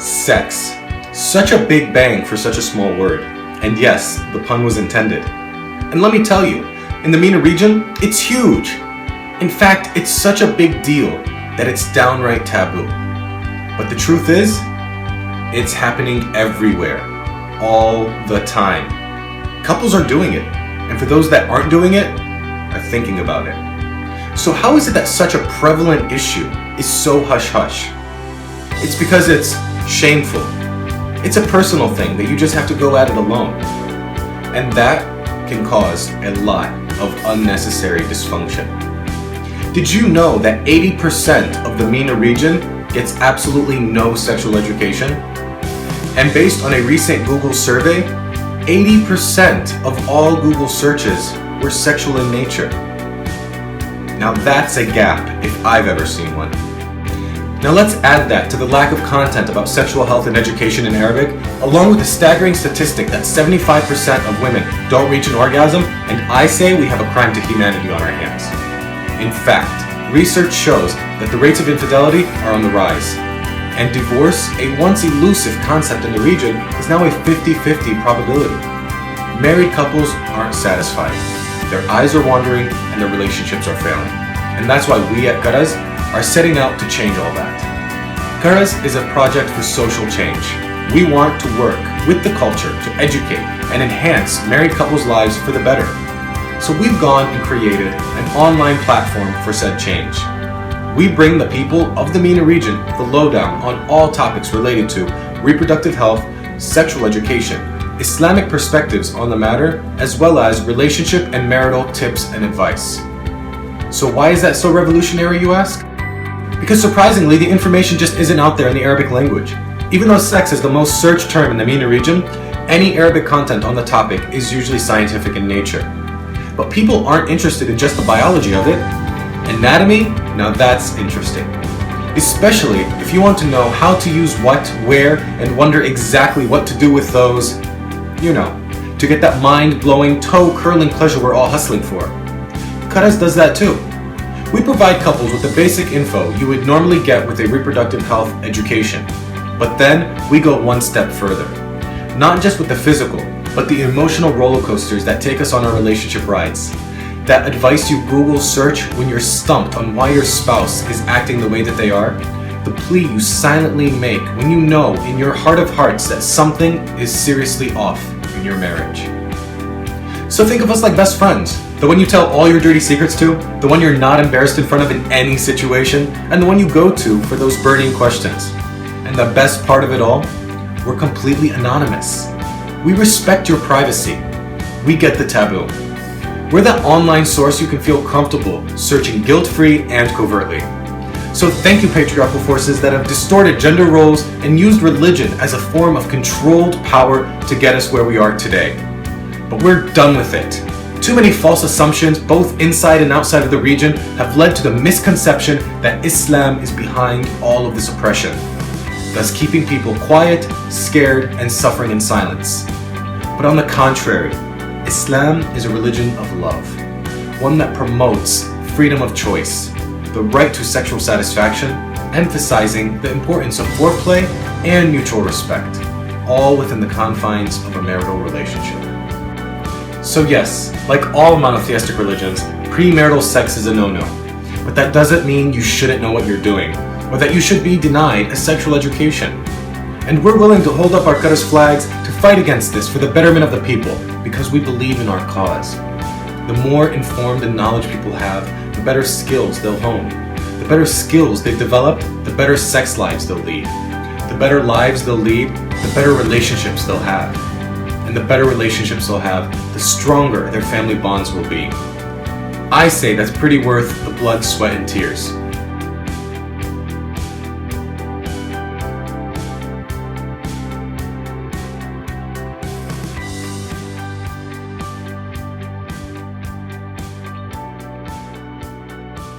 Sex. Such a big bang for such a small word. And yes, the pun was intended. And let me tell you, in the MENA region, it's huge. In fact, it's such a big deal that it's downright taboo. But the truth is, it's happening everywhere, all the time. Couples are doing it, and for those that aren't doing it, are thinking about it. So how is it that such a prevalent issue is so hush-hush? It's because it's shameful. It's a personal thing that you just have to go at it alone. And that can cause a lot of unnecessary dysfunction. Did you know that 80% of the MENA region gets absolutely no sexual education? And based on a recent Google survey, 80% of all Google searches were sexual in nature. Now that's a gap if I've ever seen one. Now let's add that to the lack of content about sexual health and education in Arabic, along with the staggering statistic that 75% of women don't reach an orgasm, and I say we have a crime to humanity on our hands. In fact, research shows that the rates of infidelity are on the rise. And divorce, a once elusive concept in the region, is now a 50-50 probability. Married couples aren't satisfied. Their eyes are wandering and their relationships are failing. And that's why we at Karaz are setting out to change all that. Karaz is a project for social change. We want to work with the culture to educate and enhance married couples' lives for the better. So we've gone and created an online platform for said change. We bring the people of the MENA region the lowdown on all topics related to reproductive health, sexual education, Islamic perspectives on the matter, as well as relationship and marital tips and advice. So why is that so revolutionary, you ask? Because surprisingly, the information just isn't out there in the Arabic language. Even though sex is the most searched term in the MENA region, any Arabic content on the topic is usually scientific in nature. But people aren't interested in just the biology of it. Anatomy? Now that's interesting. Especially if you want to know how to use what, where, and wonder exactly what to do with those, to get that mind-blowing, toe-curling pleasure we're all hustling for. Karaz does that too. We provide couples with the basic info you would normally get with a reproductive health education. But then we go one step further. Not just with the physical, but the emotional roller coasters that take us on our relationship rides. That advice you Google search when you're stumped on why your spouse is acting the way that they are. The plea you silently make when you know in your heart of hearts that something is seriously off in your marriage. So think of us like best friends. The one you tell all your dirty secrets to, the one you're not embarrassed in front of in any situation, and the one you go to for those burning questions. And the best part of it all, we're completely anonymous. We respect your privacy. We get the taboo. We're that online source you can feel comfortable searching guilt-free and covertly. So thank you, patriarchal forces that have distorted gender roles and used religion as a form of controlled power to get us where we are today. But we're done with it. Too many false assumptions, both inside and outside of the region, have led to the misconception that Islam is behind all of this oppression, thus keeping people quiet, scared, and suffering in silence. But on the contrary, Islam is a religion of love, one that promotes freedom of choice, the right to sexual satisfaction, emphasizing the importance of foreplay and mutual respect, all within the confines of a marital relationship. So yes, like all monotheistic religions, premarital sex is a no-no. But that doesn't mean you shouldn't know what you're doing, or that you should be denied a sexual education. And we're willing to hold up our Karaz flags to fight against this for the betterment of the people, because we believe in our cause. The more informed and knowledge people have, the better skills they'll hone. The better skills they've developed, the better sex lives they'll lead. The better lives they'll lead, the better relationships they'll have. And the better relationships they'll have, the stronger their family bonds will be. I say that's pretty worth the blood, sweat, and tears.